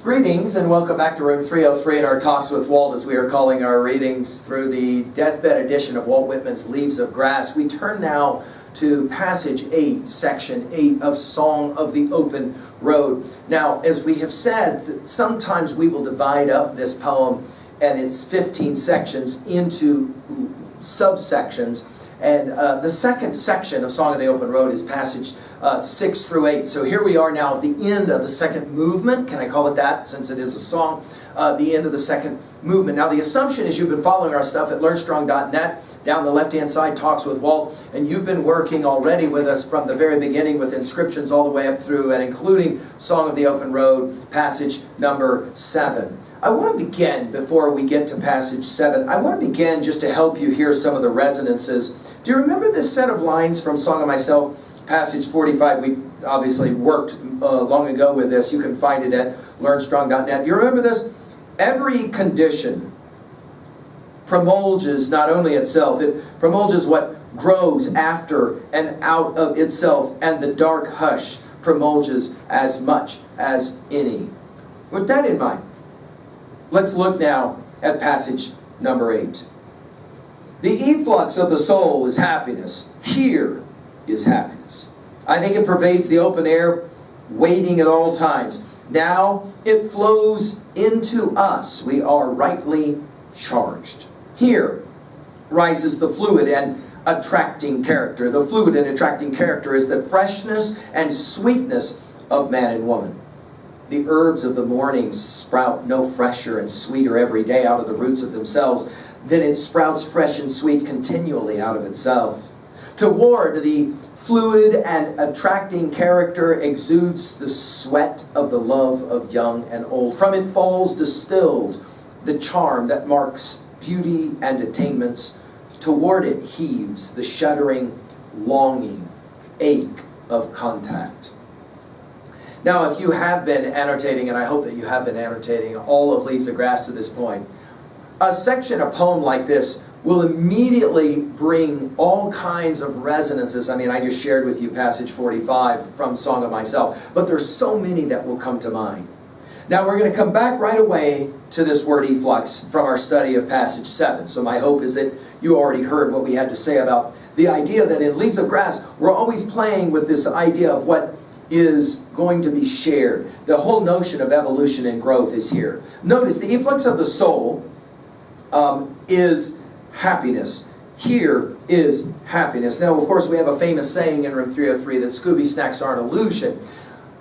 Greetings and welcome back to room 303 in our Talks with Walt, as we are calling our readings through the deathbed edition of Walt Whitman's Leaves of Grass. We turn now to passage 8, section 8 of Song of the Open Road. Now, as we have said, sometimes we will divide up this poem and its 15 sections into subsections. And the second section of Song of the Open Road is passage 6 through 8. So here we are now at the end of the second movement. Can I call it that, since it is a song? The end of the second movement. Now the assumption is you've been following our stuff at learnstrong.net. Down the left-hand side, Talks with Walt. And you've been working already with us from the very beginning with inscriptions all the way up through and including Song of the Open Road, passage number 7. I want to begin, before we get to passage 7, I want to begin just to help you hear some of the resonances. Do you remember this set of lines from Song of Myself, passage 45? We've obviously worked long ago with this. You can find it at learnstrong.net. Do you remember this? Every condition promulges not only itself, it promulges what grows after and out of itself, and the dark hush promulges as much as any. With that in mind, let's look now at passage number 8. The efflux of the soul is happiness. Here is happiness. I think it pervades the open air, waiting at all times. Now it flows into us. We are rightly charged. Here rises the fluid and attracting character. The fluid and attracting character is the freshness and sweetness of man and woman. The herbs of the morning sprout no fresher and sweeter every day out of the roots of themselves than it sprouts fresh and sweet continually out of itself. Toward the fluid and attracting character exudes the sweat of the love of young and old. From it falls distilled the charm that marks beauty and attainments. Toward it heaves the shuddering longing, ache of contact. Now, if you have been annotating, and I hope that you have been annotating all of Leaves of Grass to this point, a section, a poem like this will immediately bring all kinds of resonances. I mean, I just shared with you passage 45 from Song of Myself, but there's so many that will come to mind. Now, we're going to come back right away to this word efflux from our study of passage 7. So my hope is that you already heard what we had to say about the idea that in Leaves of Grass, we're always playing with this idea of what is going to be shared. The whole notion of evolution and growth is here. Notice the efflux of the soul is happiness. Here is happiness. Now, of course, we have a famous saying in room 303 that Scooby snacks are an illusion.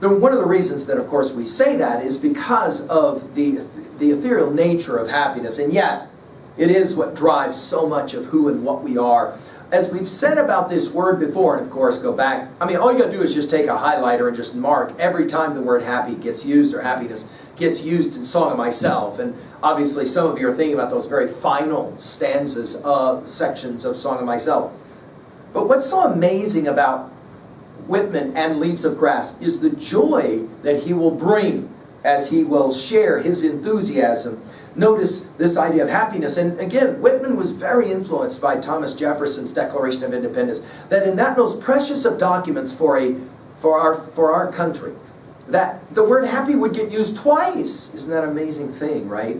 One of the reasons that, of course, we say that is because of the ethereal nature of happiness, and yet it is what drives so much of who and what we are. As we've said about this word before, and of course go back, I mean, all you got to do is just take a highlighter and just mark every time the word happy gets used or happiness gets used in Song of Myself. And obviously some of you are thinking about those very final stanzas, sections of Song of Myself. But what's so amazing about Whitman and Leaves of Grass is the joy that he will bring as he will share his enthusiasm. Notice this idea of happiness. And again, Whitman was very influenced by Thomas Jefferson's Declaration of Independence, that in that most precious of documents for our country, that the word happy would get used twice. Isn't that an amazing thing, right?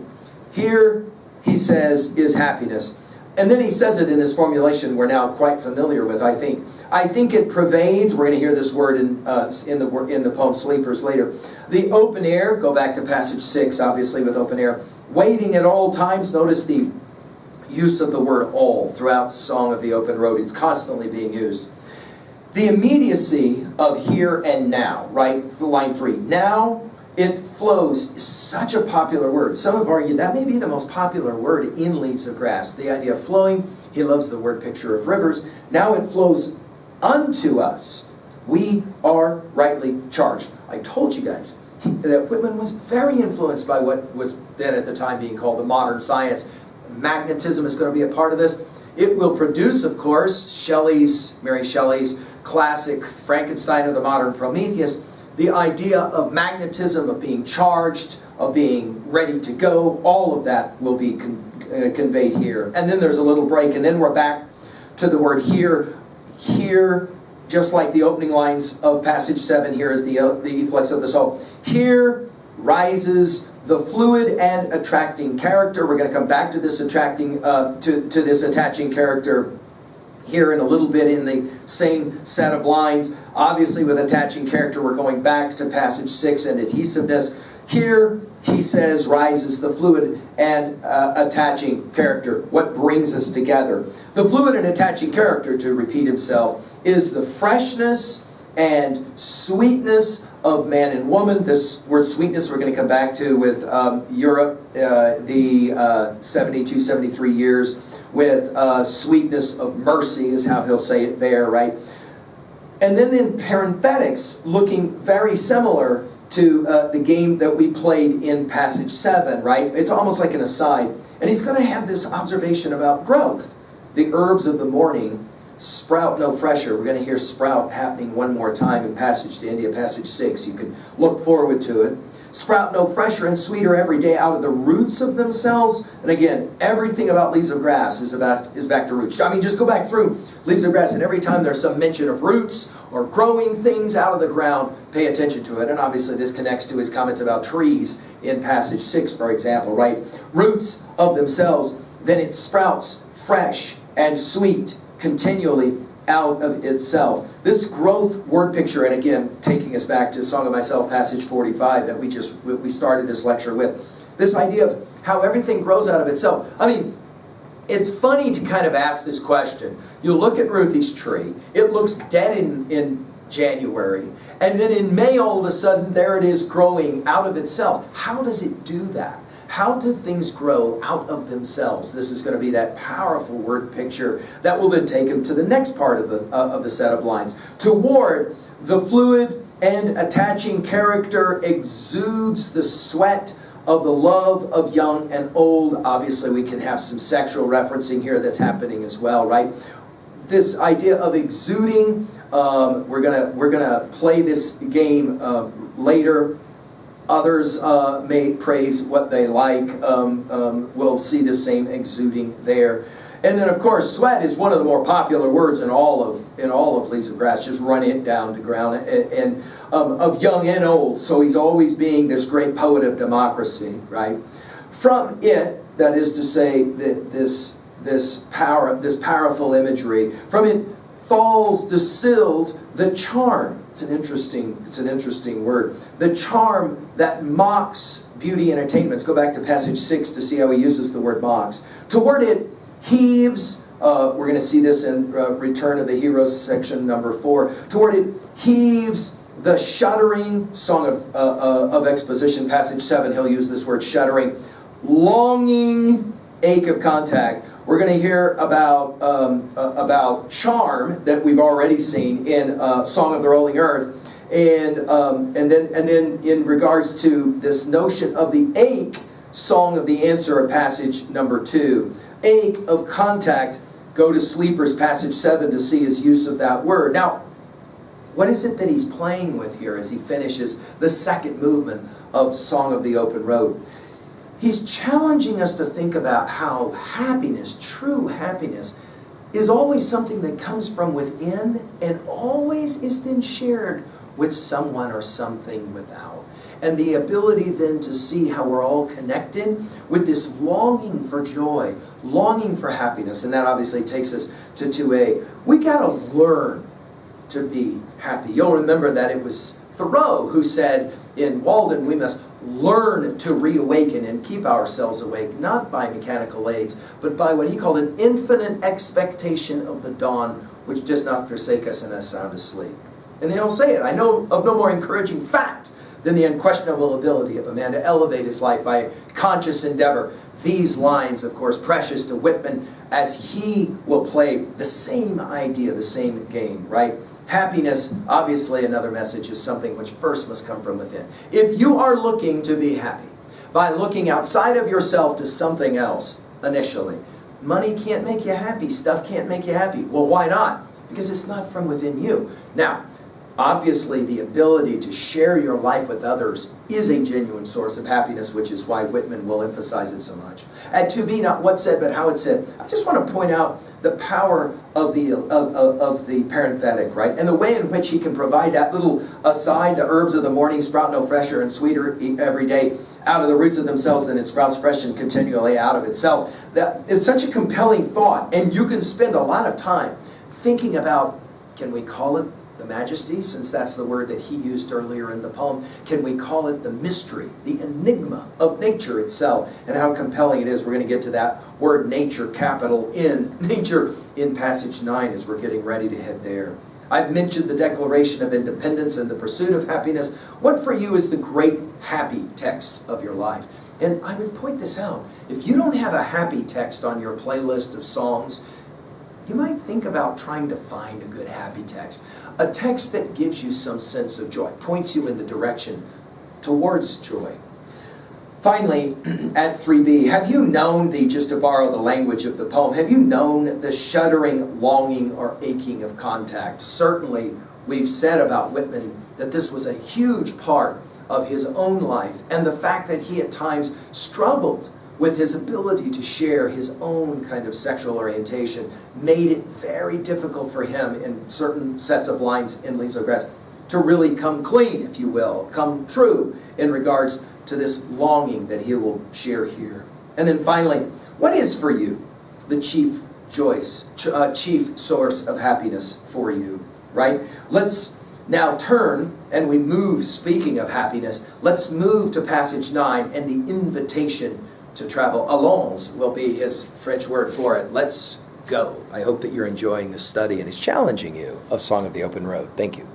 Here, he says, is happiness. And then he says it in his formulation we're now quite familiar with, I think. I think it pervades, we're going to hear this word in the poem Sleepers later. The open air, go back to passage 6, obviously, with open air. Waiting at all times, notice the use of the word all throughout Song of the Open Road. It's constantly being used. The immediacy of here and now, right? Line 3. Now it flows is such a popular word. Some have argued that may be the most popular word in Leaves of Grass. The idea of flowing. He loves the word picture of rivers. Now it flows unto us. We are rightly charged. I told you guys that Whitman was very influenced by what was then at the time being called the modern science. Magnetism is going to be a part of this. It will produce, of course, Mary Shelley's classic Frankenstein or the modern Prometheus, the idea of magnetism, of being charged, of being ready to go. All of that will be conveyed here. And then there's a little break, and then we're back to the word here. Here, just like the opening lines of passage 7, here is the efflux of the soul. Here rises the fluid and attracting character. We're going to come back to this attracting, to this attaching character here in a little bit in the same set of lines. Obviously with attaching character, we're going back to passage 6 and adhesiveness. Here he says rises the fluid and attaching character, what brings us together. The fluid and attaching character, to repeat himself, is the freshness and sweetness of man and woman. This word sweetness we're going to come back to with Europe, the 72, 73 years, with sweetness of mercy is how he'll say it there, right? And then in parenthetics, looking very similar to the game that we played in passage 7, right? It's almost like an aside. And he's going to have this observation about growth. The herbs of the morning sprout no fresher. We're going to hear sprout happening one more time in passage to India, passage 6. You can look forward to it. Sprout no fresher and sweeter every day out of the roots of themselves. And again, everything about leaves of grass is back to roots. I mean, just go back through leaves of grass, and every time there's some mention of roots or growing things out of the ground, pay attention to it. And obviously this connects to his comments about trees in passage 6, for example, right? Roots of themselves, then it sprouts fresh and sweet continually out of itself. This growth word picture, and again, taking us back to Song of Myself, passage 45, that we started this lecture with. This idea of how everything grows out of itself. I mean, it's funny to kind of ask this question. You look at Ruthie's tree, it looks dead in January, and then in May all of a sudden there it is growing out of itself. How does it do that? How do things grow out of themselves? This is going to be that powerful word picture that will then take him to the next part of the set of lines. Toward the fluid and attaching character exudes the sweat of the love of young and old. Obviously we can have some sexual referencing here that's happening as well, right? This idea of exuding, we're gonna play this game later. Others may praise what they like. We'll see the same exuding there. And then, of course, sweat is one of the more popular words in all of Leaves of Grass. Just run it down to ground. And of young and old. So he's always being this great poet of democracy, right? From it, that is to say, this powerful imagery. From it falls distilled the charm. It's an interesting word. The charm that mocks beauty and attainments. Go back to passage 6 to see how he uses the word mocks. Toward it heaves, we're going to see this in Return of the Heroes, section number 4. Toward it heaves the shuddering, Song of Exposition, passage 7, he'll use this word shuddering, longing ache of contact. We're going to hear about charm that we've already seen in Song of the Rolling Earth, and then in regards to this notion of the ache, Song of the Answer of passage number 2. Ache of contact, go to Sleepers, passage 7, to see his use of that word. Now, what is it that he's playing with here as he finishes the second movement of Song of the Open Road? He's challenging us to think about how happiness, true happiness, is always something that comes from within and always is then shared with someone or something without. And the ability then to see how we're all connected with this longing for joy, longing for happiness. And that obviously takes us to 2a. We got to learn to be happy. You'll remember that it was Thoreau who said in Walden, we must learn to reawaken and keep ourselves awake, not by mechanical aids, but by what he called an infinite expectation of the dawn, which does not forsake us in a sound asleep. And they don't say it. I know of no more encouraging fact than the unquestionable ability of a man to elevate his life by conscious endeavor. These lines, of course, precious to Whitman, as he will play the same idea, the same game, right? Happiness, obviously another message, is something which first must come from within. If you are looking to be happy by looking outside of yourself to something else initially, money can't make you happy, stuff can't make you happy. Well, why not? Because it's not from within you. Now, Obviously, the ability to share your life with others is a genuine source of happiness, which is why Whitman will emphasize it so much. At 2b, not what's said, but how it's said, I just want to point out the power of the parenthetic, right? And the way in which he can provide that little aside, the herbs of the morning sprout no fresher and sweeter every day out of the roots of themselves than it sprouts fresh and continually out of itself. That is such a compelling thought, and you can spend a lot of time thinking about, can we call it the majesty, since that's the word that he used earlier in the poem? Can we call it the mystery, the enigma of nature itself, and how compelling it is? We're going to get to that word nature, capital N, nature, in passage 9 as we're getting ready to head there. I've mentioned the Declaration of Independence and the pursuit of happiness. What for you is the great happy text of your life? And I would point this out. If you don't have a happy text on your playlist of songs, you might think about trying to find a good happy text. A text that gives you some sense of joy, points you in the direction towards joy. Finally, at 3b, have you known just to borrow the language of the poem, have you known the shuddering longing or aching of contact? Certainly, we've said about Whitman that this was a huge part of his own life, and the fact that he at times struggled with his ability to share his own kind of sexual orientation made it very difficult for him in certain sets of lines in Leaves of Grass to really come clean, if you will, come true in regards to this longing that he will share here. And then finally, what is for you the chief source of happiness for you, right? Let's now turn and we move, speaking of happiness, let's move to passage 9 and the invitation to travel. Allons will be his French word for it. Let's go. I hope that you're enjoying this study and it's challenging you of Song of the Open Road. Thank you.